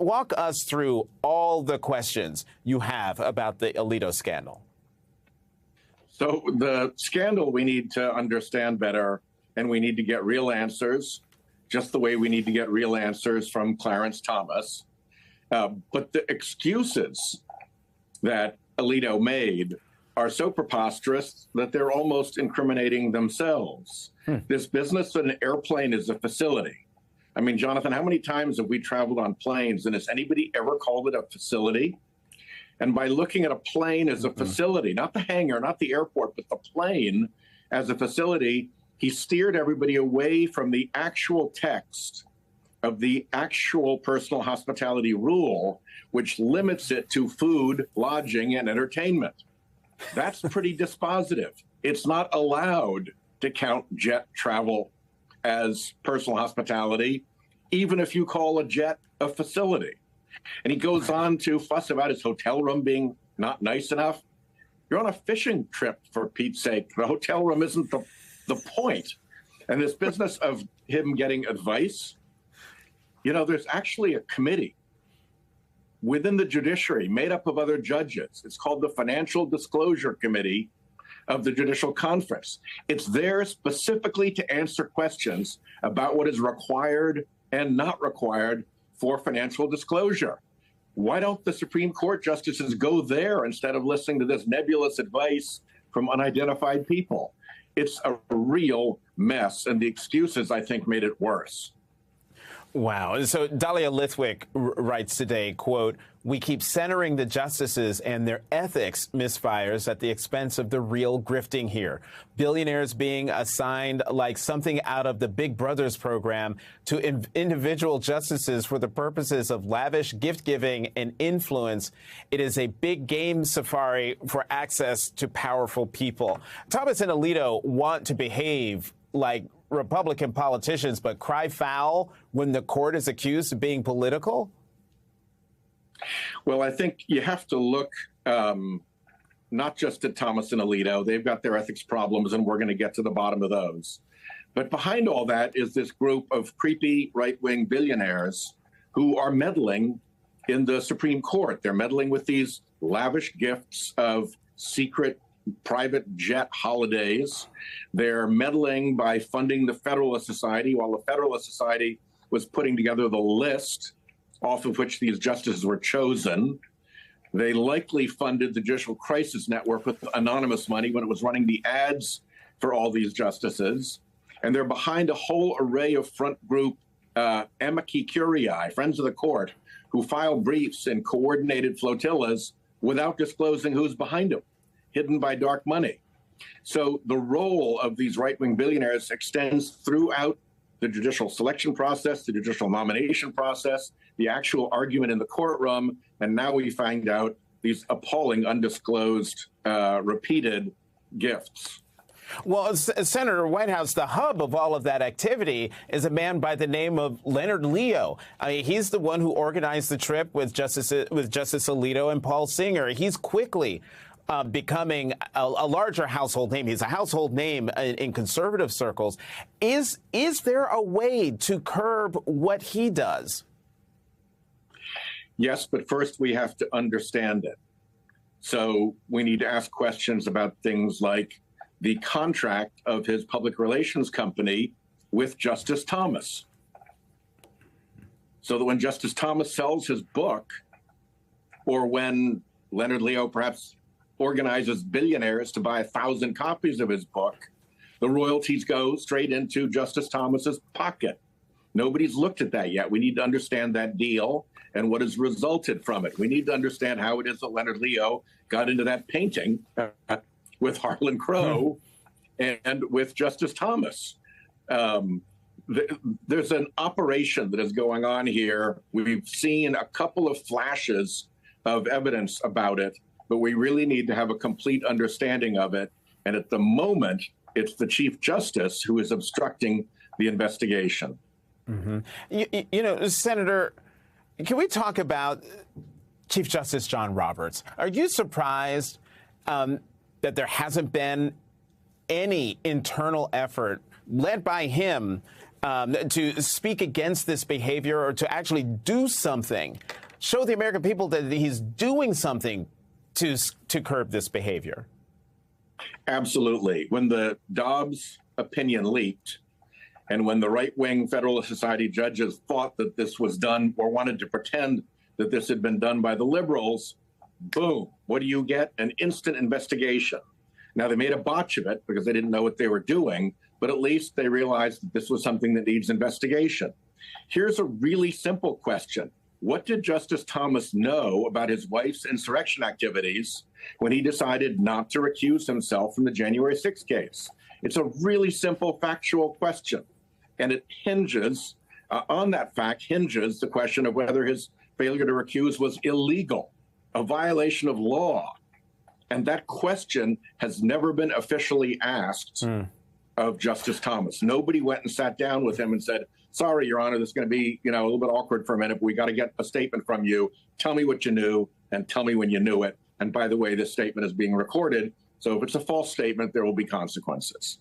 walk us through all the questions you have about the Alito scandal. So the scandal we need to understand better, and we need to get real answers, just the way we need to get real answers from Clarence Thomas. But the excuses that Alito made are so preposterous that they're almost incriminating themselves. This business of an airplane is a facility. I mean, Jonathan, how many times have we traveled on planes, and has anybody ever called it a facility? And by looking at a plane as a facility, not the hangar, not the airport, but the plane as a facility, he steered everybody away from the actual text of the actual personal hospitality rule, which limits it to food, lodging, and entertainment. That's pretty dispositive. It's not allowed to count jet travel as personal hospitality, even if you call a jet a facility. And he goes on to fuss about his hotel room being not nice enough. You're on a fishing trip, for Pete's sake. The hotel room isn't the point. And this business of him getting advice, you know, there's actually a committee within the judiciary made up of other judges. It's called the Financial Disclosure Committee of the Judicial Conference. It's there specifically to answer questions about what is required and not required for financial disclosure. Why don't the Supreme Court justices go there instead of listening to this nebulous advice from unidentified people? It's a real mess, and the excuses, I think, made it worse. Wow. So Dahlia Lithwick writes today, quote, "We keep centering the justices and their ethics misfires at the expense of the real grifting here. Billionaires being assigned like something out of the Big Brothers program to individual justices for the purposes of lavish gift giving and influence. It is a big game safari for access to powerful people." Thomas and Alito want to behave like Republican politicians, but cry foul when the court is accused of being political? Well, I think you have to look not just at Thomas and Alito. They've got their ethics problems, and we're going to get to the bottom of those. But behind all that is this group of creepy right-wing billionaires who are meddling in the Supreme Court. They're meddling with these lavish gifts of secret private jet holidays. They're meddling by funding the Federalist Society while the Federalist Society was putting together the list off of which these justices were chosen. They likely funded the Judicial Crisis Network with anonymous money when it was running the ads for all these justices. And they're behind a whole array of front group amici curiae, friends of the court, who file briefs in coordinated flotillas without disclosing who's behind them, hidden by dark money. So the role of these right-wing billionaires extends throughout the judicial selection process, the judicial nomination process, the actual argument in the courtroom, and now we find out these appalling, undisclosed, repeated gifts. Well, Senator Whitehouse, the hub of all of that activity is a man by the name of Leonard Leo. I mean, he's the one who organized the trip with Justice Alito and Paul Singer. He's quickly becoming a larger household name. He's a household name in conservative circles. Is there a way to curb what he does? Yes, but first we have to understand it. So we need to ask questions about things like the contract of his public relations company with Justice Thomas. So that when Justice Thomas sells his book, or when Leonard Leo perhaps organizes billionaires to buy 1,000 copies of his book, the royalties go straight into Justice Thomas's pocket. Nobody's looked at that yet. We need to understand that deal and what has resulted from it. We need to understand how it is that Leonard Leo got into that painting with Harlan Crow and with Justice Thomas. There's an operation that is going on here. We've seen a couple of flashes of evidence about it, but we really need to have a complete understanding of it. And at the moment, it's the Chief Justice who is obstructing the investigation. Mm-hmm. You know, Senator, can we talk about Chief Justice John Roberts? Are you surprised that there hasn't been any internal effort led by him to speak against this behavior or to actually do something, show the American people that he's doing something to curb this behavior? Absolutely. When the Dobbs opinion leaked, and when the right-wing Federalist Society judges thought that this was done or wanted to pretend that this had been done by the liberals, boom, what do you get? An instant investigation. Now, they made a botch of it because they didn't know what they were doing, but at least they realized that this was something that needs investigation. Here's a really simple question. What did Justice Thomas know about his wife's insurrection activities when he decided not to recuse himself from the January 6th case? It's a really simple factual question. And it hinges, on that fact, hinges the question of whether his failure to recuse was illegal, a violation of law. And that question has never been officially asked of Justice Thomas. Nobody went and sat down with him and said, sorry, Your Honor, this is going to be, a little bit awkward for a minute, but we got to get a statement from you. Tell me what you knew and tell me when you knew it. And by the way, this statement is being recorded. So if it's a false statement, there will be consequences.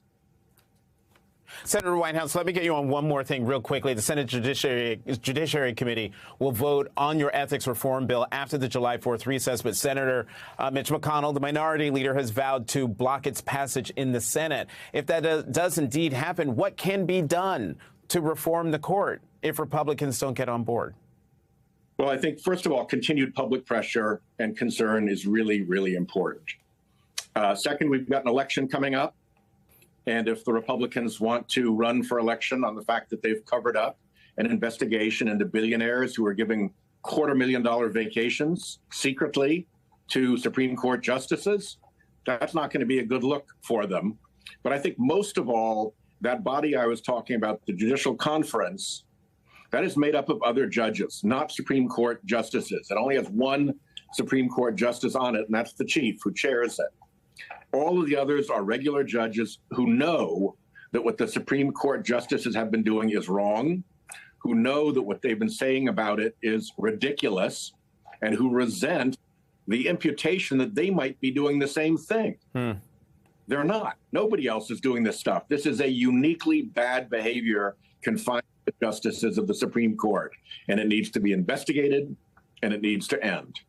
Senator Whitehouse, let me get you on one more thing real quickly. The Senate Judiciary Committee will vote on your ethics reform bill after the July 4th recess, but Senator Mitch McConnell, the minority leader, has vowed to block its passage in the Senate. If that does indeed happen, what can be done to reform the court if Republicans don't get on board? Well, I think, first of all, continued public pressure and concern is really, really important. Second, we've got an election coming up. And if the Republicans want to run for election on the fact that they've covered up an investigation into billionaires who are giving $250,000 vacations secretly to Supreme Court justices, that's not going to be a good look for them. But I think most of all, that body I was talking about, the Judicial Conference, that is made up of other judges, not Supreme Court justices. It only has one Supreme Court justice on it, and that's the chief who chairs it. All of the others are regular judges who know that what the Supreme Court justices have been doing is wrong, who know that what they've been saying about it is ridiculous, and who resent the imputation that they might be doing the same thing. They're not. Nobody else is doing this stuff. This is a uniquely bad behavior confined to the justices of the Supreme Court, and it needs to be investigated, and it needs to end.